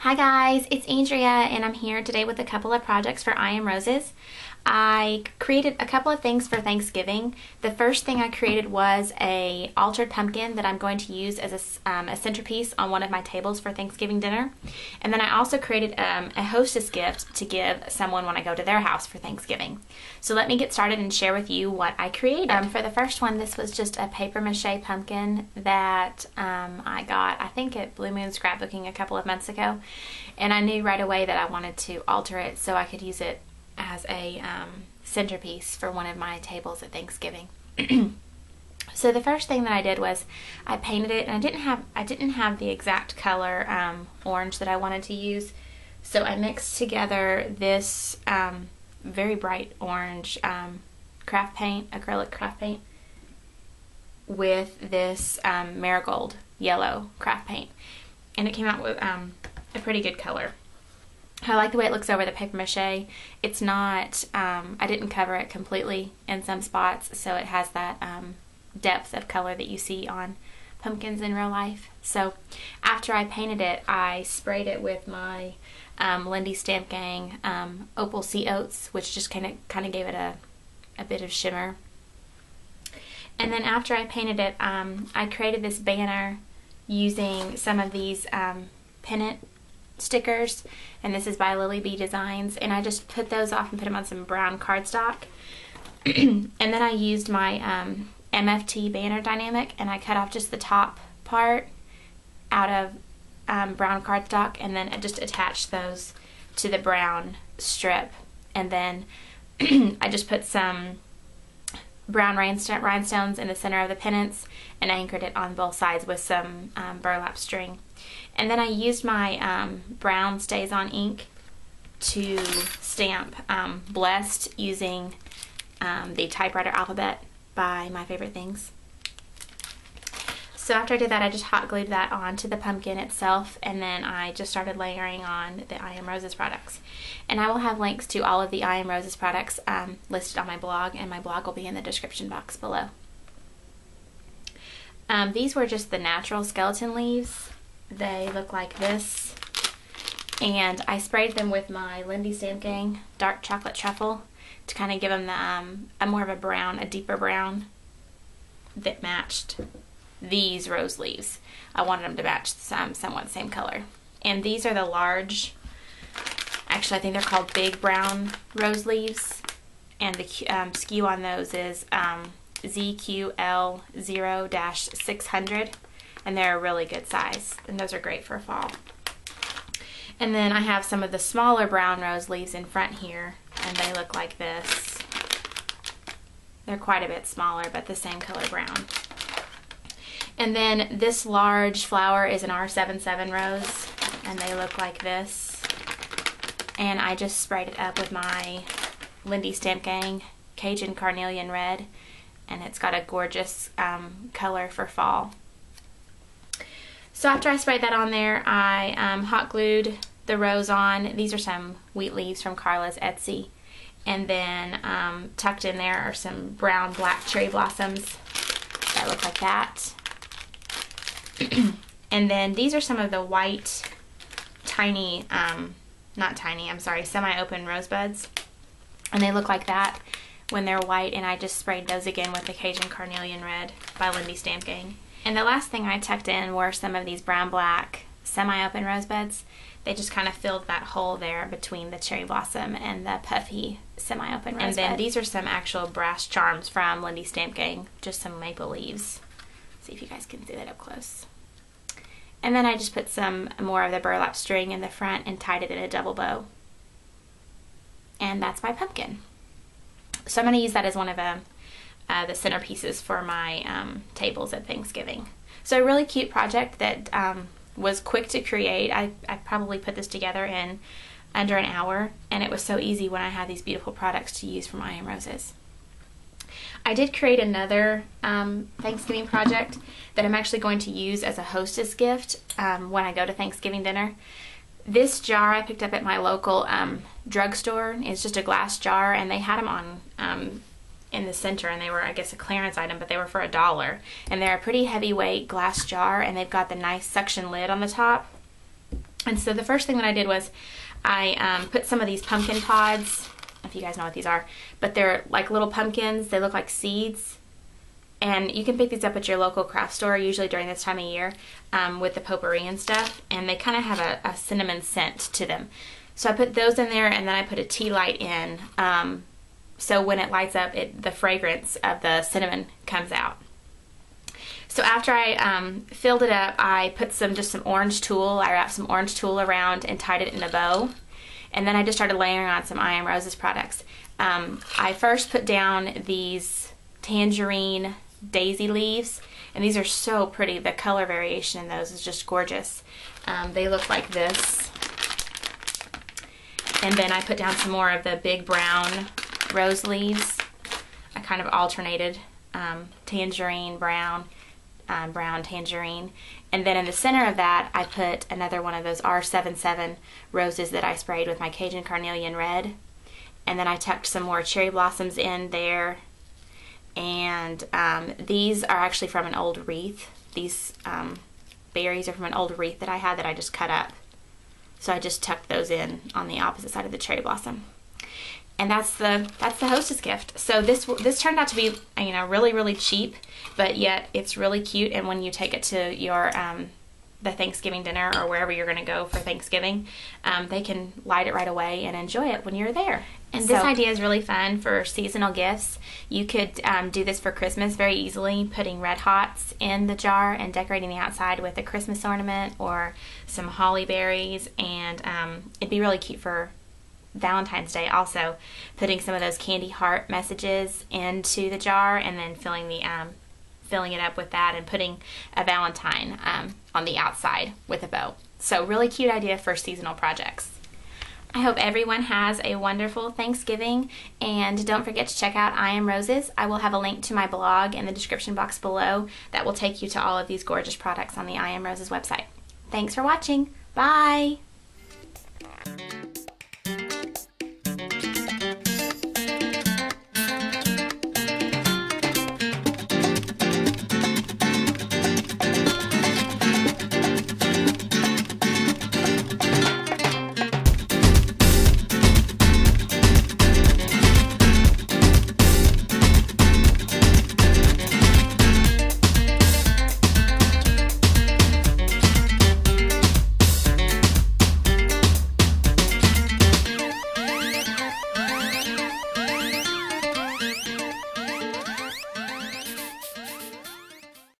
Hi guys, it's Andrea and I'm here today with a couple of projects for I Am Roses. I created a couple of things for Thanksgiving. The first thing I created was a altered pumpkin that I'm going to use as a centerpiece on one of my tables for Thanksgiving dinner. And then I also created a hostess gift to give someone when I go to their house for Thanksgiving. So let me get started and share with you what I created. For the first one, this was just a paper mache pumpkin that I got, I think at Blue Moon Scrapbooking a couple of months ago. And I knew right away that I wanted to alter it so I could use it as a centerpiece for one of my tables at Thanksgiving. So the first thing that I did was I painted it, and I didn't have the exact color orange that I wanted to use, so I mixed together this very bright orange craft paint, acrylic craft paint, with this marigold yellow craft paint, and it came out with a pretty good color. I like the way it looks over the paper mache. It's not, I didn't cover it completely in some spots, so it has that depth of color that you see on pumpkins in real life. So after I painted it, I sprayed it with my Lindy Stamp Gang Opal Sea Oats, which just kind of gave it a bit of shimmer. And then after I painted it, I created this banner using some of these pennant stickers, and this is by Lily Bee Designs, and I just put those off and put them on some brown cardstock. And then I used my MFT banner dynamic, and I cut off just the top part out of brown cardstock, and then I just attached those to the brown strip. And then I just put some brown rhinestones in the center of the pennants and anchored it on both sides with some burlap string. And then I used my brown StazOn ink to stamp Blessed using the typewriter alphabet by My Favorite Things. So after I did that, I just hot glued that onto the pumpkin itself, and then I just started layering on the I Am Roses products. And I will have links to all of the I Am Roses products listed on my blog, and my blog will be in the description box below. These were just the natural skeleton leaves. They look like this, and I sprayed them with my Lindy Stamp Gang Dark Chocolate Truffle to kind of give them the, a more of a brown, a deeper brown that matched these rose leaves. I wanted them to match somewhat same color. And these are the large, actually I think they're called big brown rose leaves, and the SKU on those is ZQL0-600, and they're a really good size, and those are great for fall. And then I have some of the smaller brown rose leaves in front here, and they look like this. They're quite a bit smaller, but the same color brown. And then this large flower is an R77 rose, and they look like this. And I just sprayed it up with my Lindy Stamp Gang Cajun Carnelian Red, and it's got a gorgeous color for fall. So after I sprayed that on there, I hot glued the rose on. These are some wheat leaves from Carla's Etsy. And then tucked in there are some brown black cherry blossoms that look like that. And then these are some of the white tiny, not tiny, I'm sorry, semi-open rosebuds. And they look like that when they're white, and I just sprayed those again with the Cajun Carnelian Red by Lindy Stamp Gang. And the last thing I tucked in were some of these brown-black semi-open rosebuds. They just kind of filled that hole there between the cherry blossom and the puffy semi-open rosebud. And then these are some actual brass charms from Lindy Stamp Gang, just some maple leaves. See if you guys can see that up close. And then I just put some more of the burlap string in the front and tied it in a double bow. And that's my pumpkin. So I'm going to use that as one of the centerpieces for my tables at Thanksgiving. So a really cute project that was quick to create. I probably put this together in under an hour, and it was so easy when I had these beautiful products to use from I Am Roses. I did create another Thanksgiving project that I'm actually going to use as a hostess gift when I go to Thanksgiving dinner. This jar I picked up at my local drugstore. It's just a glass jar, and they had them on in the center, and they were, I guess, a clearance item, but they were for $1. And they're a pretty heavyweight glass jar, and they've got the nice suction lid on the top. And so the first thing that I did was I put some of these pumpkin pods, if you guys know what these are, but they're like little pumpkins. They look like seeds. And you can pick these up at your local craft store, usually during this time of year, with the potpourri and stuff. And they kind of have a cinnamon scent to them. So I put those in there, and then I put a tea light in. So when it lights up, the fragrance of the cinnamon comes out. So after I filled it up, I put just some orange tulle. I wrapped some orange tulle around and tied it in a bow. And then I just started layering on some I Am Roses products. I first put down these tangerine daisy leaves, and these are so pretty. The color variation in those is just gorgeous. They look like this. And then I put down some more of the big brown rose leaves. I kind of alternated tangerine, brown, brown, tangerine. And then in the center of that, I put another one of those R77 roses that I sprayed with my Cajun Carnelian Red. And then I tucked some more cherry blossoms in there. And these are actually from an old wreath. These berries are from an old wreath that I had that I just cut up. So I just tucked those in on the opposite side of the cherry blossom. And that's the Hostess gift. So this turned out to be, you know, really, really cheap, but yet it's really cute. And when you take it to your the Thanksgiving dinner or wherever you're going to go for Thanksgiving, they can light it right away and enjoy it when you're there. And this idea is really fun for seasonal gifts. You could do this for Christmas very easily, putting Red Hots in the jar and decorating the outside with a Christmas ornament or some holly berries. And it'd be really cute for Valentine's Day also, putting some of those candy heart messages into the jar and then filling it up with that and putting a Valentine on the outside with a bow. So really cute idea for seasonal projects. I hope everyone has a wonderful Thanksgiving, and don't forget to check out I Am Roses. I will have a link to my blog in the description box below that will take you to all of these gorgeous products on the I Am Roses website. Thanks for watching. Bye!